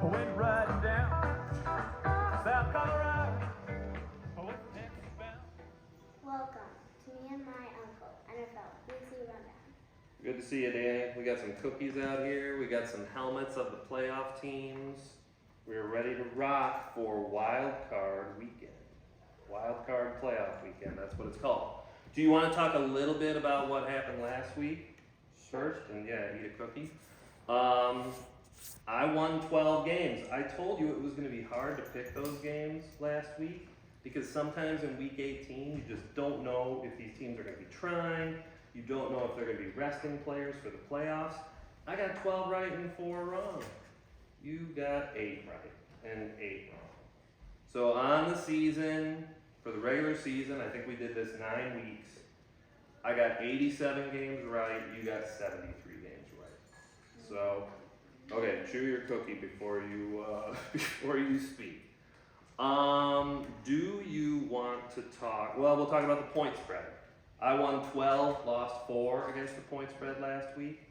went riding down South Colorado. With Texas bound. Welcome to me and my uncle, NFL Weekly Rundown. Good to see you, Danny. We got some cookies out here. We got some helmets of the playoff teams. We're ready to rock for Wild Card Weekend. Wild Card Playoff Weekend, that's what it's called. Do you want to talk a little bit about what happened last week first? And yeah, eat a cookie. I won 12 games. I told you it was going to be hard to pick those games last week because sometimes in week 18 you just don't know if these teams are going to be trying. You don't know if they're going to be resting players for the playoffs. I got 12 right and 4 wrong. You got 8 right and 8 wrong. So on the season, for the regular season, I think we did this 9 weeks. I got 87 games right, you got 73 games right. So, okay, chew your cookie before you before you speak. Do you want to talk? Well, we'll talk about the point spread. I won 12, lost 4 against the point spread last week.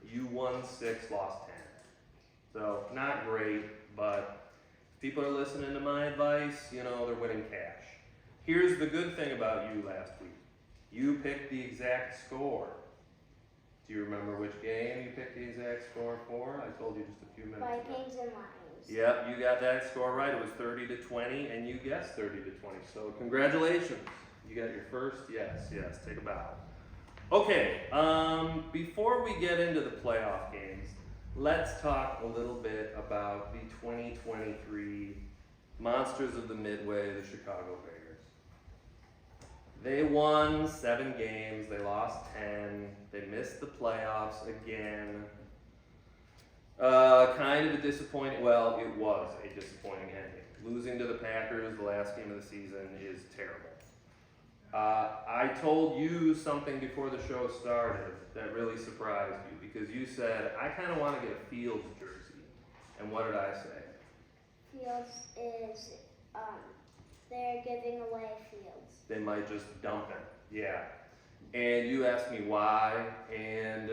You won 6, lost 10. So not great, but if people are listening to my advice, you know, they're winning cash. Here's the good thing about you last week. You picked the exact score. Do you remember which game you picked the exact score for? I told you just a few minutes ago. Vikings and Lions. Yep, you got that score right. It was 30-20, and you guessed 30-20. So congratulations. You got your first yes. Take a bow. Okay, before we get into the playoff games, let's talk a little bit about the 2023 Monsters of the Midway, the Chicago Bears. They won 7 games, they lost 10, they missed the playoffs again. Kind of a disappointing, well, it was a disappointing ending. Losing to the Packers the last game of the season is terrible. I told you something before the show started that really surprised you because you said, I kind of want to get a Fields jersey. And what did I say? Fields is, they're giving away Fields. They might just dump him. Yeah. And you asked me why, and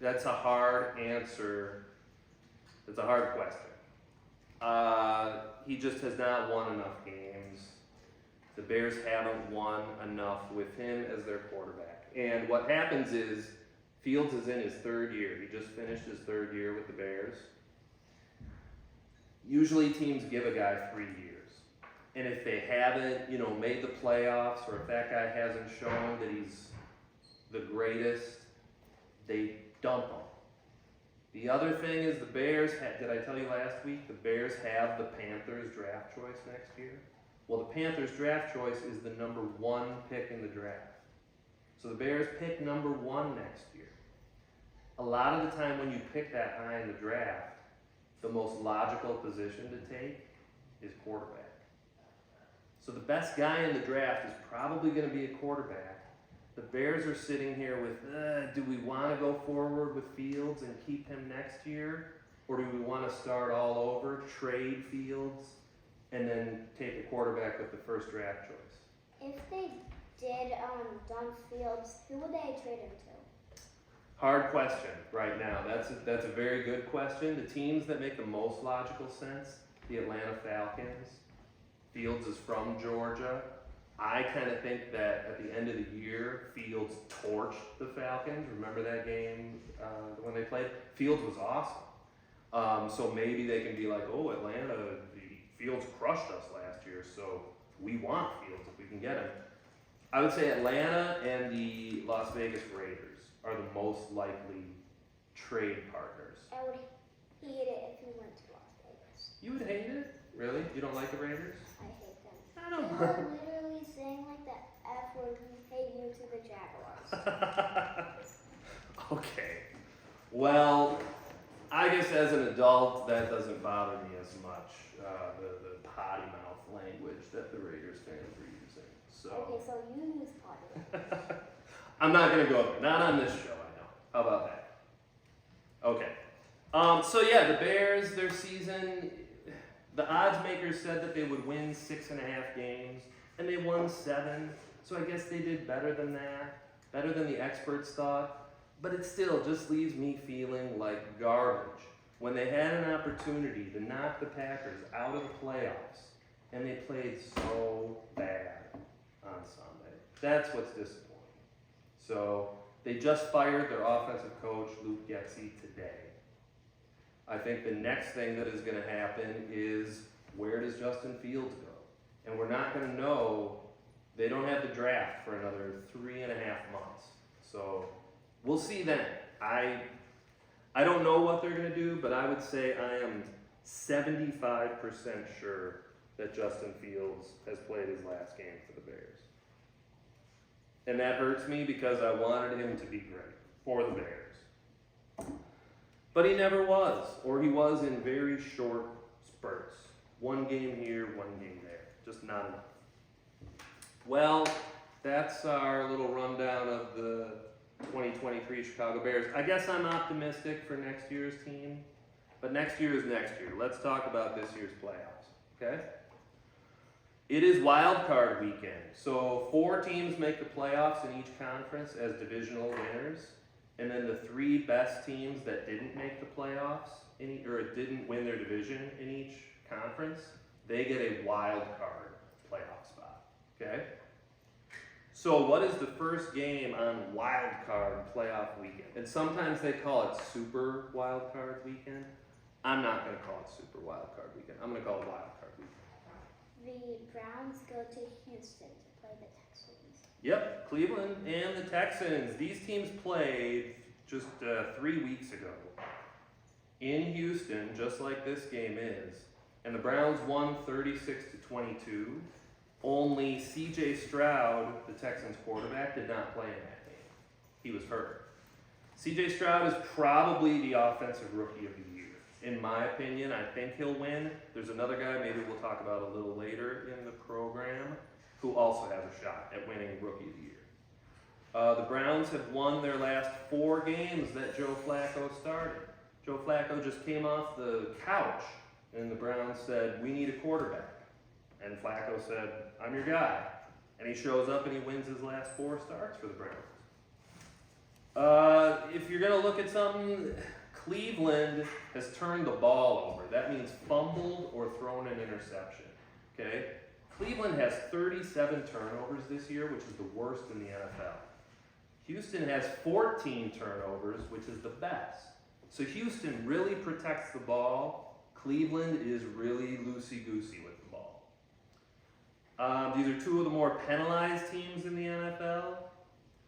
that's a hard answer. It's a hard question. He just has not won enough games. The Bears haven't won enough with him as their quarterback. And what happens is, Fields is in his 3rd year. He just finished his 3rd year with the Bears. Usually teams give a guy 3 years. And if they haven't, made the playoffs, or if that guy hasn't shown that he's the greatest, they dump him. The other thing is the Bears, did I tell you last week, the Bears have the Panthers draft choice next year? Well, the Panthers draft choice is the number 1 pick in the draft. So the Bears pick number 1 next year. A lot of the time when you pick that high in the draft, the most logical position to take is quarterback. So the best guy in the draft is probably going to be a quarterback. The Bears are sitting here with, do we want to go forward with Fields and keep him next year? Or do we want to start all over, trade Fields, and then take a quarterback with the first draft choice? If they did dump Fields, who would they trade him to? Hard question right now. That's a very good question. The teams that make the most logical sense, the Atlanta Falcons. Fields is from Georgia. I kind of think that at the end of the year, Fields torched the Falcons. Remember that game when they played? Fields was awesome. So maybe they can be like, oh, Atlanta, Fields crushed us last year, so we want Fields if we can get him. I would say Atlanta and the Las Vegas Raiders are the most likely trade partners. I would hate it if he went to Las Vegas. You would hate it? Really? You don't like the Raiders? I hate them. I don't They were literally saying like the F word, we hate you to the Jaguars. Okay. Well, I guess as an adult, that doesn't bother me as much, the potty mouth language that the Raiders fans were using. So. Okay, so you use potty. I'm not going to go there. Not on this show, I know. How about that? Okay. So yeah, the Bears, their season, the odds makers said that they would win 6.5 games, and they won 7. So I guess they did better than that, better than the experts thought. But it still just leaves me feeling like garbage. when they had an opportunity to knock the Packers out of the playoffs, and they played so bad on Sunday. That's what's disappointing. So they just fired their offensive coach, Luke Getsy, today. I think the next thing that is going to happen is, where does Justin Fields go? And we're not going to know. They don't have the draft for another 3.5 months. So we'll see then. I don't know what they're going to do, but I would say I am 75% sure that Justin Fields has played his last game for the Bears. And that hurts me because I wanted him to be great for the Bears. But he never was, or he was in very short spurts. One game here, one game there. Just not enough. Well, that's our little rundown of the 2023 Chicago Bears. I guess I'm optimistic for next year's team, but next year is next year. Let's talk about this year's playoffs, okay? It is wild card weekend, so 4 teams make the playoffs in each conference as divisional winners, and then the 3 best teams that didn't make the playoffs, or didn't win their division in each conference, they get a wild card playoff spot, okay? So what is the first game on wild card playoff weekend? And sometimes they call it super wild card weekend. I'm not going to call it super wild card weekend. I'm going to call it wild card weekend. The Browns go to Houston to play the Texans. Yep, Cleveland and the Texans. These teams played just 3 weeks ago in Houston, just like this game is. And the Browns won 36-22. Only C.J. Stroud, the Texans quarterback, did not play in that game. He was hurt. C.J. Stroud is probably the offensive rookie of the year. In my opinion, I think he'll win. There's another guy maybe we'll talk about a little later in the program who also has a shot at winning rookie of the year. The Browns have won their last 4 games that Joe Flacco started. Joe Flacco just came off the couch and the Browns said, "We need a quarterback." And Flacco said, "I'm your guy." And he shows up and he wins his last 4 starts for the Browns. If you're going to look at something, Cleveland has turned the ball over. That means fumbled or thrown an interception. Okay? Cleveland has 37 turnovers this year, which is the worst in the NFL. Houston has 14 turnovers, which is the best. So Houston really protects the ball. Cleveland is really loosey-goosey with the ball. These are 2 of the more penalized teams in the NFL.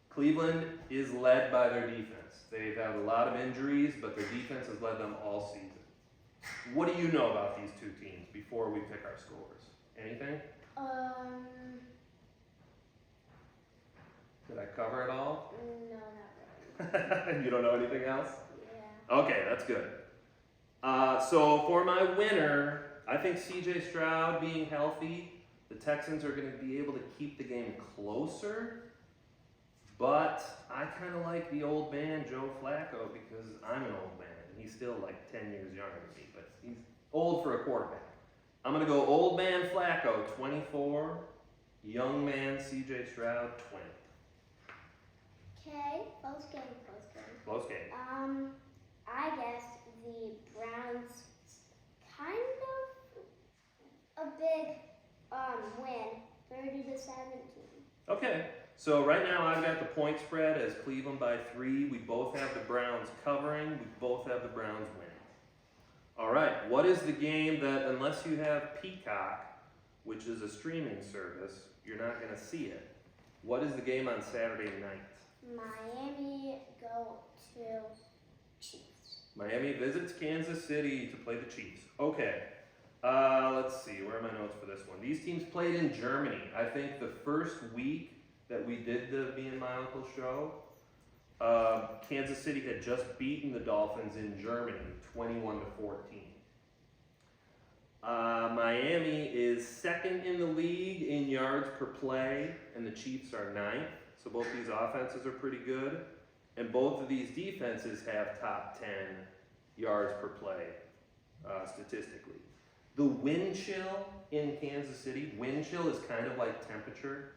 Cleveland is led by their defense. They've had a lot of injuries, but their defense has led them all season. What do you know about these 2 teams before we pick our scores? Anything? Did I cover it all? No, not really. You don't know anything else? Yeah. Okay, that's good. So for my winner, I think C.J. Stroud being healthy, the Texans are going to be able to keep the game closer. But I kind of like the old man, Joe Flacco, because I'm an old man. And he's still like 10 years younger than me, but he's old for a quarterback. I'm going to go old man Flacco, 24. Young man C.J. Stroud, 20. Okay, close game. Close game. I guess the Browns kind of a big win, 30-17. Okay, so right now I've got the point spread as Cleveland by 3. We both have the Browns covering. We both have the Browns winning. All right, what is the game that, unless you have Peacock, which is a streaming service, you're not going to see it? What is the game on Saturday night? Miami go to Chiefs. Miami visits Kansas City to play the Chiefs. Okay, let's see, where are my notes for this one? These teams played in Germany. I think the first week that we did the Me and My Uncle show, Kansas City had just beaten the Dolphins in Germany, 21-14. Miami is 2nd in the league in yards per play, and the Chiefs are 9th. So both these offenses are pretty good, and both of these defenses have top 10 yards per play statistically. The wind chill in Kansas City, wind chill is kind of like temperature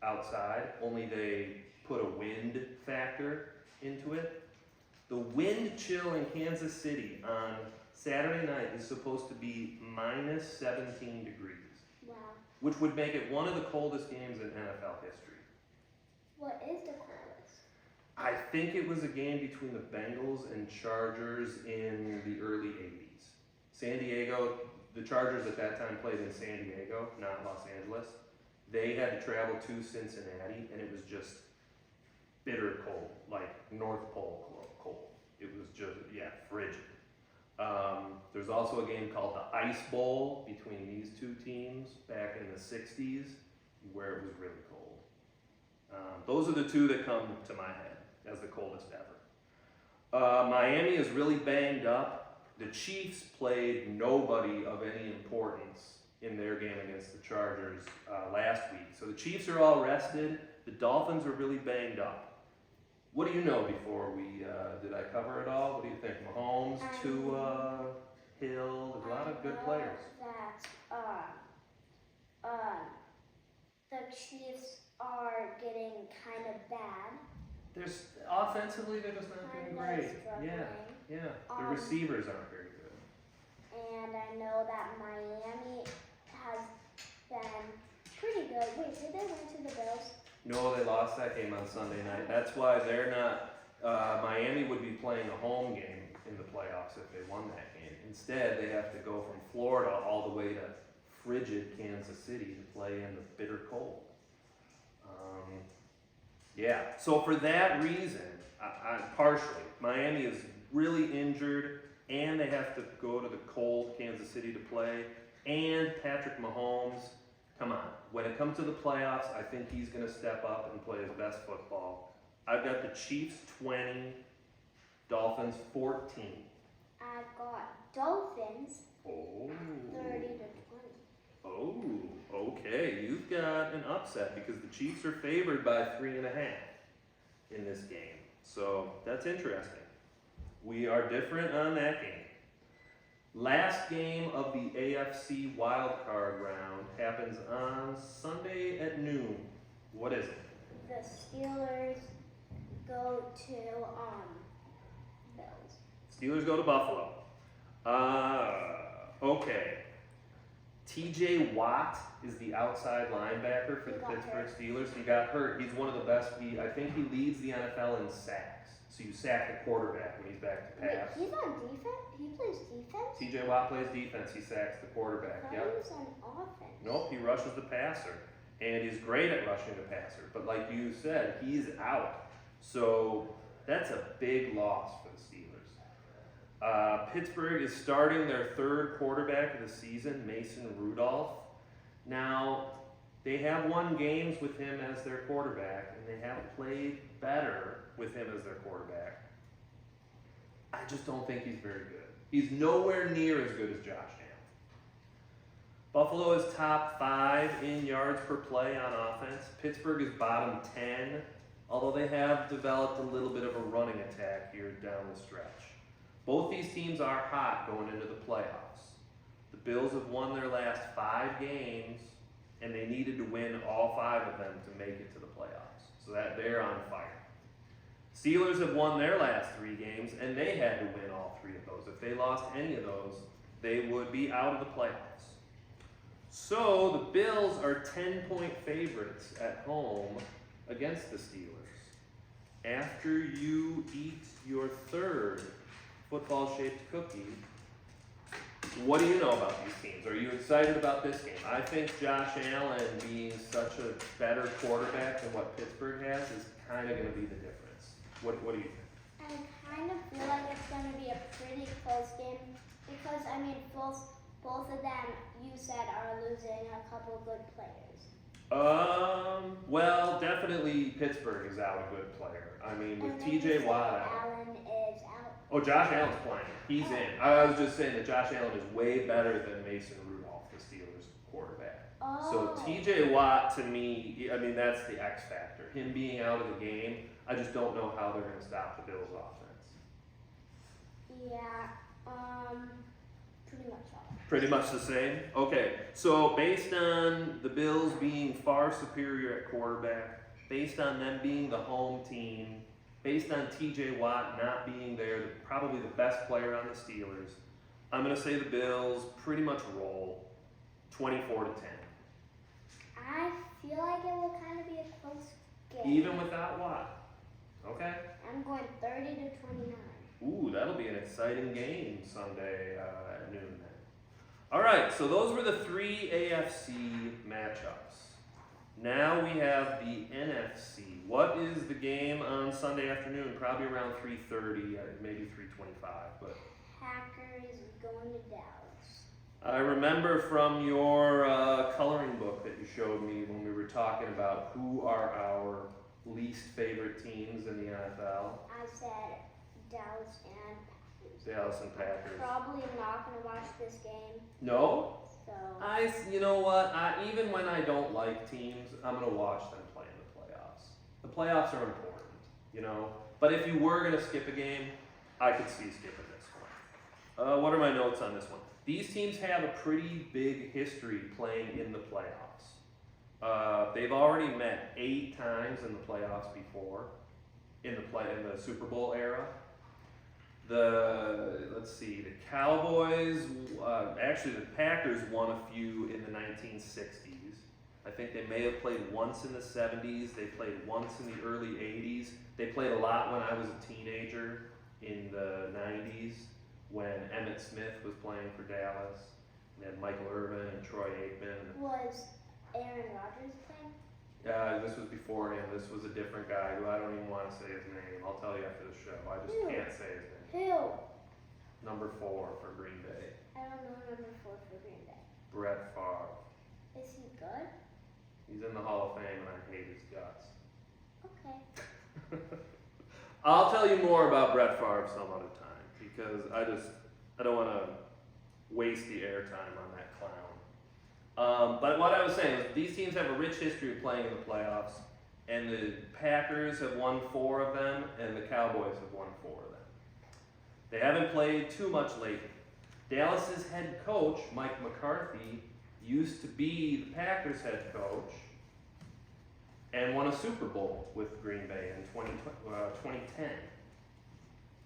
outside, only they put a wind factor into it. The wind chill in Kansas City on Saturday night is supposed to be minus 17 degrees, Wow. which would make it one of the coldest games in NFL history. What is the coolest? I think it was a game between the Bengals and Chargers in the early 80s. San Diego, the Chargers at that time played in San Diego, not Los Angeles. They had to travel to Cincinnati, and it was just bitter cold, like North Pole cold. It was just, frigid. There's also a game called the Ice Bowl between these two teams back in the 60s, where it was really cold. Those are the two that come to my head as the coldest ever. Miami is really banged up. The Chiefs played nobody of any importance in their game against the Chargers last week. So the Chiefs are all rested. The Dolphins are really banged up. What do you know before we, did I cover it all? What do you think? Mahomes, Tua, Hill, there's a lot of good players. The Chiefs are getting kind of bad. There's, offensively, they're just not doing Kinda great. struggling. Yeah. The receivers aren't very good. And I know that Miami has been pretty good. Wait, did they win to the Bills? No, they lost that game on Sunday night. That's why they're not, Miami would be playing a home game in the playoffs if they won that game. Instead, they have to go from Florida all the way to frigid Kansas City to play in the bitter cold. So for that reason, partially, Miami is really injured, and they have to go to the cold Kansas City to play, and Patrick Mahomes, come on. When it comes to the playoffs, I think he's going to step up and play his best football. I've got the Chiefs 20, Dolphins 14. I've got Dolphins Oh. 30 to 20. Oh, okay. You've got an upset because the Chiefs are favored by 3.5 in this game. So that's interesting. We are different on that game. Last game of the AFC wildcard round happens on Sunday at noon. What is it? The Steelers go to Bills. Steelers go to Buffalo. Okay. TJ Watt is the outside linebacker for the He got Pittsburgh hurt. Steelers. He got hurt. He's one of the best. I think he leads the NFL in sacks. So you sack the quarterback when he's back to Wait, pass. he's on defense? He plays defense? TJ Watt plays defense. He sacks the quarterback. I Yep. thought he was on offense. Nope, he rushes the passer. And he's great at rushing the passer. But like you said, he's out. So that's a big loss for the Steelers. Pittsburgh is starting their third quarterback of the season, Mason Rudolph. Now, they have won games with him as their quarterback, and they have played better with him as their quarterback. I just don't think he's very good. He's nowhere near as good as Josh Allen. Buffalo is top 5 in yards per play on offense. Pittsburgh is bottom 10, although they have developed a little bit of a running attack here down the stretch. Both these teams are hot going into the playoffs. The Bills have won their last 5 games, and they needed to win all 5 of them to make it to the playoffs. So that they're on fire. Steelers have won their last 3 games, and they had to win all 3 of those. If they lost any of those, they would be out of the playoffs. So the Bills are 10-point favorites at home against the Steelers. After you eat your third football-shaped cookie, what do you know about these teams? Are you excited about this game? I think Josh Allen being such a better quarterback than what Pittsburgh has is kind of going to be the difference. What do you think? I kind of feel like it's going to be a pretty close game because, I mean, both of them, you said, are losing a couple good players. Well, definitely Pittsburgh is out a good player. I mean, with And then you TJ said Watt out. Allen is out. Oh, Josh Allen's playing. He's in. I was just saying that Josh Allen is way better than Mason Rudolph, the Steelers quarterback. So Oh. TJ Watt, to me, I mean, that's the X factor. Him being out of the game, I just don't know how they're going to stop the Bills' offense. Yeah, pretty much all. Pretty much the same? Okay, so based on the Bills being far superior at quarterback, based on them being the home team, based on TJ Watt not being there, probably the best player on the Steelers, I'm going to say the Bills pretty much roll 24-10. I feel like it will kind of be a close game. Even without Watt. Okay? I'm going 30 to 29. Ooh, that'll be an exciting game Sunday at noon then. All right, so those were the 3 AFC matchups. Now we have the NFC. What is the game on Sunday afternoon? Probably around 3:30, maybe 3:25. But Packers going to Dallas. I remember from your coloring book that you showed me when we were talking about who are our least favorite teams in the NFL. I said Dallas and Packers. Dallas and Packers. Probably not going to watch this game. No? So You know what? Even when I don't like teams, I'm gonna watch them play in the playoffs. The playoffs are important, you know. But if you were gonna skip a game, I could see skipping this one. What are my notes on this one? These teams have a pretty big history playing in the playoffs. They've already met 8 times in the playoffs before, in the Super Bowl era. The Cowboys, actually the Packers won a few in the 1960s. I think they may have played once in the 70s. They played once in the early 80s. They played a lot when I was a teenager in the 90s when Emmitt Smith was playing for Dallas. They had Michael Irvin and Troy Aikman. was Aaron Rodgers playing? This was before him. This was a different guy who I don't even want to say his name. I'll tell you after the show. I just Who? can't say his name. Who? Number 4 for Green Bay. I don't know number 4 for Green Bay. Brett Favre. Is he good? He's in the Hall of Fame and I hate his guts. Okay. I'll tell you more about Brett Favre some other time because I don't want to waste the airtime on that clown. But what I was saying is these teams have a rich history of playing in the playoffs, and the Packers have won 4 of them and the Cowboys have won 4 of them. They haven't played too much lately. Dallas's head coach, Mike McCarthy, used to be the Packers head coach and won a Super Bowl with Green Bay in 2010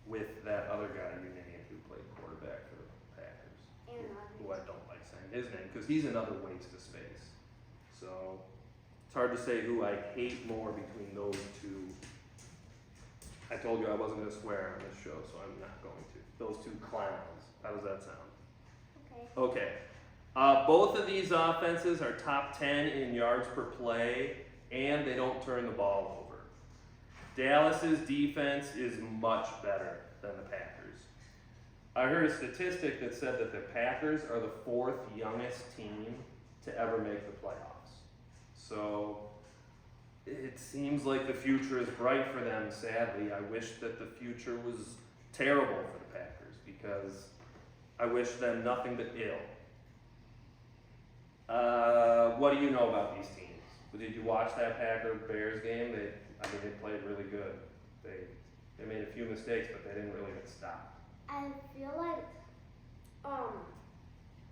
with that other guy you named who played quarterback for the Packers, Aaron who Rodgers. I don't like saying his name because he's another waste of space. So it's hard to say who I hate more between those 2. I told you I wasn't going to swear on this show, so I'm not going to. Those 2 clowns. How does that sound? Okay. Okay. Both of these offenses are top 10 in yards per play, and they don't turn the ball over. Dallas's defense is much better than the Packers. I heard a statistic that said that the Packers are the 4th youngest team to ever make the playoffs. So it seems like the future is bright for them, sadly. I wish that the future was terrible for the Packers because I wish them nothing but ill. What do you know about these teams? Did you watch that Packer-Bears game? They played really good. They made a few mistakes, but they didn't really get stopped. I feel like,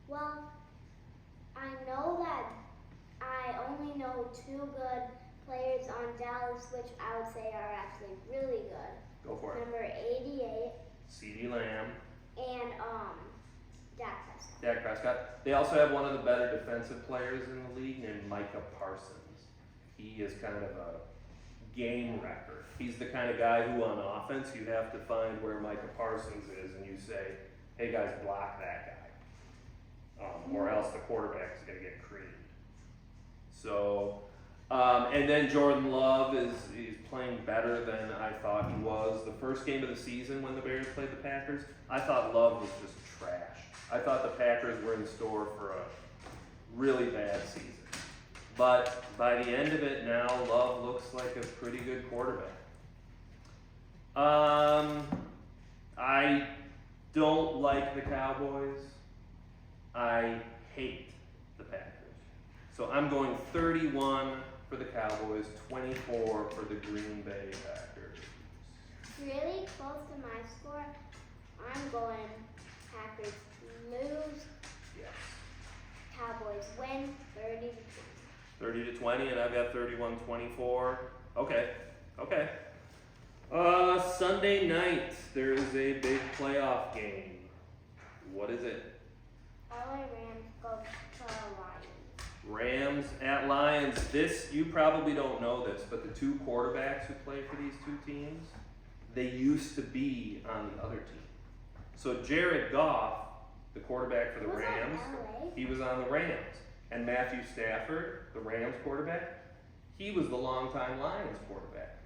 well, I know that I only know 2 good players on Dallas, which I would say are actually really good. Go for it. Number 88 CeeDee Lamb, and Dak Prescott. Dak Prescott. They also have one of the better defensive players in the league named Micah Parsons. He is kind of a game wrecker. He's the kind of guy who on offense you have to find where Micah Parsons is and you say, hey guys, block that guy. Or else the quarterback is going to get creamed. So, and then Jordan Love is playing better than I thought he was. The first game of the season when the Bears played the Packers, I thought Love was just trash. I thought the Packers were in store for a really bad season. But by the end of it now, Love looks like a pretty good quarterback. I don't like the Cowboys. I hate the Packers. So I'm going 31 for the Cowboys, 24 for the Green Bay Packers. Really close to my score. I'm going Packers lose, Yes. Cowboys win 30 to 20. 30 to 20, and I've got 31-24. Okay. Sunday night, there is a big playoff game. What is it? LA Rams go to Lions. Rams at Lions. This, you probably don't know this, but the two quarterbacks who play for these two teams, they used to be on the other team. So Jared Goff, the quarterback for the Who's on Rams, LA? he was on the Rams. And Matthew Stafford, the Rams quarterback, he was the longtime Lions quarterback.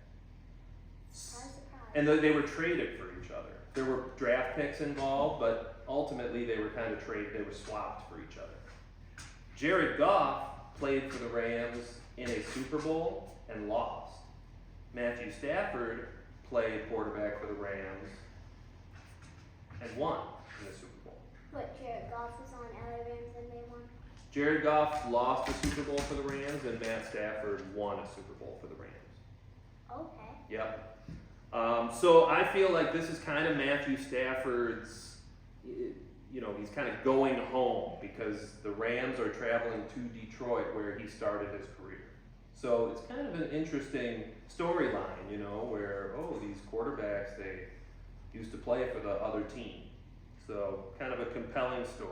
I was surprised. And they were traded for each other. There were draft picks involved, but ultimately they were kind of traded, they were swapped for each other. Jared Goff played for the Rams in a Super Bowl and lost. Matthew Stafford played quarterback for the Rams and won in the Super Bowl. But Jared Goff was on LA Rams and they won. Jared Goff lost the Super Bowl for the Rams, and Matt Stafford won a Super Bowl for the Rams. Okay. Yep. So I feel like this is kind of Matthew Stafford's, he's kind of going home because the Rams are traveling to Detroit where he started his career. So it's kind of an interesting storyline, where, these quarterbacks, they used to play for the other team. So kind of a compelling story.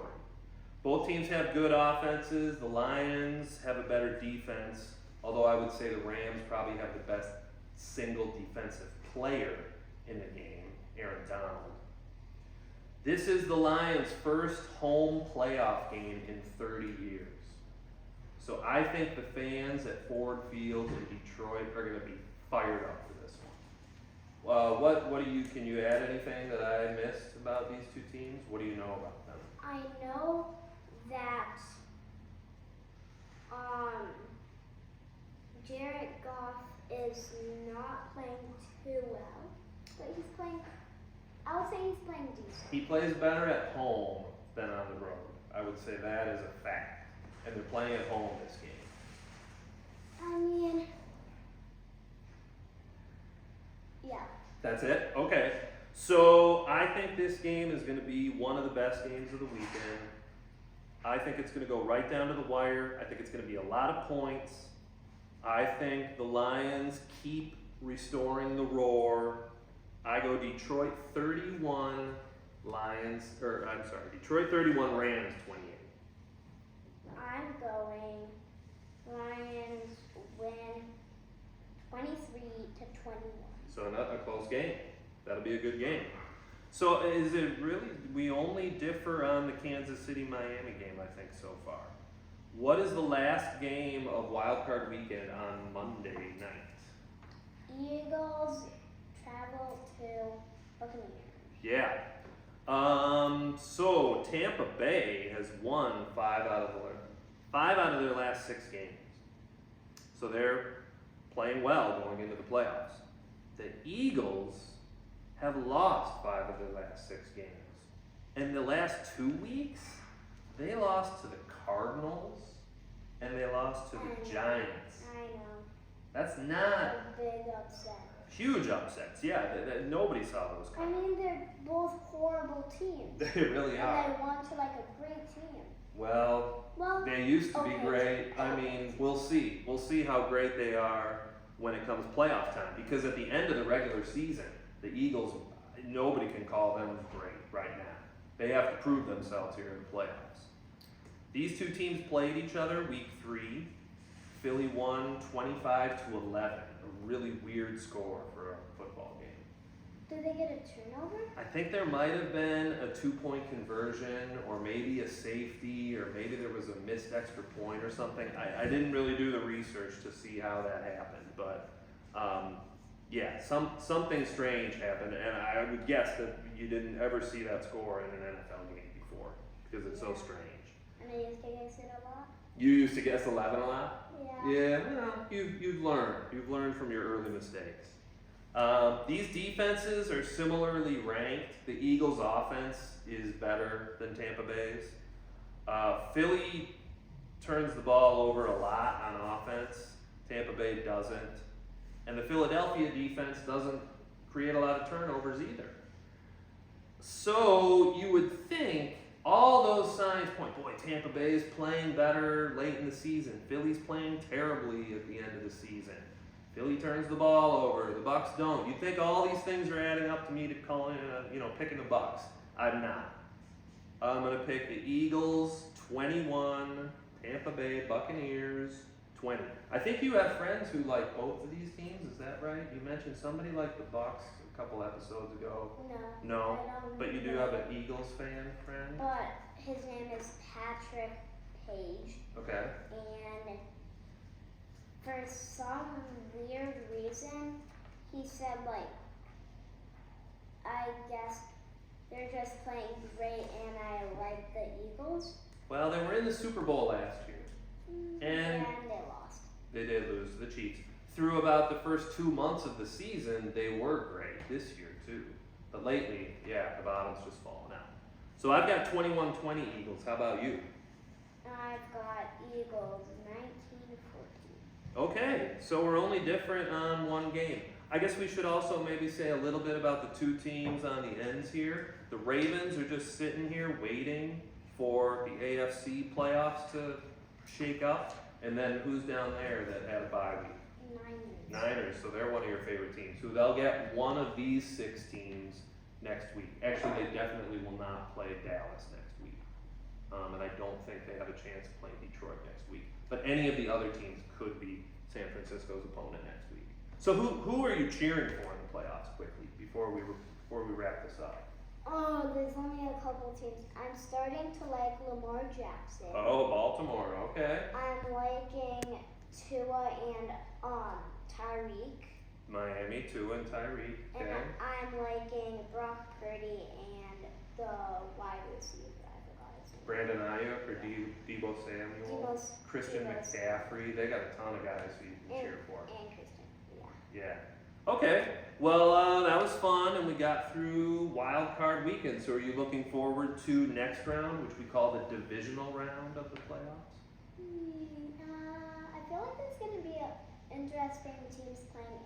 Both teams have good offenses. The Lions have a better defense, although I would say the Rams probably have the best single defensive player in the game, Aaron Donald. This is the Lions' first home playoff game in 30 years. So I think the fans at Ford Field in Detroit are going to be fired up for this one. Can you add anything that I missed about these two teams? What do you know about them? I know that Jared Goff is not playing too well, but he's playing. I would say he's playing decent. He plays better at home than on the road. I would say that is a fact. And they're playing at home this game. I mean, yeah. That's it? Okay. So I think this game is going to be one of the best games of the weekend. I think it's going to go right down to the wire. I think it's going to be a lot of points. I think the Lions keep restoring the roar. I go Detroit 31, Detroit 31, Rams 28. I'm going Lions win 23-21. So not a close game. That'll be a good game. So is it really, we only differ on the Kansas City-Miami game, I think, so far. What is the last game of Wild Card Weekend on Monday night? Eagles travel to Buccaneers. Yeah. So Tampa Bay has won five out of their last 6 games. So they're playing well going into the playoffs. The Eagles have lost 5 of their last 6 games. In the last 2 weeks, they lost to the Cardinals and they lost to the Giants. I know. That's A not big upset. huge upsets. Yeah, nobody saw those I coming. mean, they're both horrible teams. They really are. And they won to like a great team. Well, Well, they used to be okay. great. I mean, we'll see. We'll see how great they are when it comes playoff time. Because at the end of the regular season, the Eagles, nobody can call them great right now. They have to prove themselves here in the playoffs. These two teams played each other week 3. Philly won 25-11. A really weird score for a football game. did they get a turnover? I think there might have been a 2-point conversion, or maybe a safety, or maybe there was a missed extra point or something. I didn't really do the research to see how that happened, but yeah, something strange happened, and I would guess that you didn't ever see that score in an NFL game before, because it's so Yeah. strange. And I used to guess it a lot. You used to guess 11 a lot? Yeah. Yeah, well, you've learned. You've learned from your early mistakes. These defenses are similarly ranked. The Eagles' offense is better than Tampa Bay's. Philly turns the ball over a lot on offense. Tampa Bay doesn't. And the Philadelphia defense doesn't create a lot of turnovers either. So you would think all those signs point, boy, Tampa Bay is playing better late in the season. Philly's playing terribly at the end of the season. Philly turns the ball over, the Bucks don't. You think all these things are adding up to me to calling, picking the Bucks. I'm not. I'm gonna pick the Eagles 21, Tampa Bay Buccaneers 20. I think you have friends who like both of these teams. Is that right? You mentioned somebody liked the Bucks a couple episodes ago. No, I don't but you do have an Eagles fan friend. But his name is Patrick Page, Okay. and for some weird reason, he said, like, I guess they're just playing great and I like the Eagles. Well, they were in the Super Bowl last year. And they lost. they did lose to the Chiefs. Through about the first 2 months of the season, they were great this year too. But lately, yeah, the bottom's just fallen out. So I've got 21-20 Eagles. How about you? I've got Eagles 19-14. Okay, so we're only different on one game. I guess we should also maybe say a little bit about the two teams on the ends here. The Ravens are just sitting here waiting for the AFC playoffs to shake up. And then who's down there that had a bye week? Niners, so they're one of your favorite teams. So they'll get one of these 6 teams next week. Actually, they definitely will not play Dallas next week. And I don't think they have a chance of playing Detroit next week. But any of the other teams could be San Francisco's opponent next week. So who are you cheering for in the playoffs quickly before we wrap this up? Oh, there's only a couple teams. I'm starting to like Lamar Jackson. Oh, Baltimore, okay. I'm liking Tua and Tyreek. Miami, Tua, and Tyreek, And okay. I'm liking Brock Purdy and the wide receiver. I forgot his name. Brandon Ayuk or Debo Samuel, Christian McCaffrey. They got a ton of guys who you can cheer for. And Christian, yeah. Yeah. Okay. Well, that was fun, and we got through Wild Card Weekend. So, are you looking forward to next round, which we call the divisional round of the playoffs? I feel like there's gonna be interesting teams playing.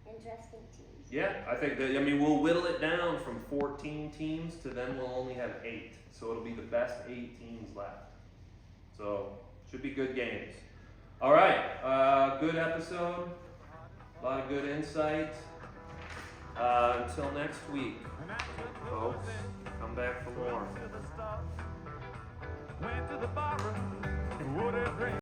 Interesting teams. Yeah, I think that. I mean, we'll whittle it down from 14 teams to then we'll only have 8. So it'll be the best 8 teams left. So should be good games. All right, good episode. A lot of good insight. Until next week, folks, come back for more. Went to the barroom, would it rain?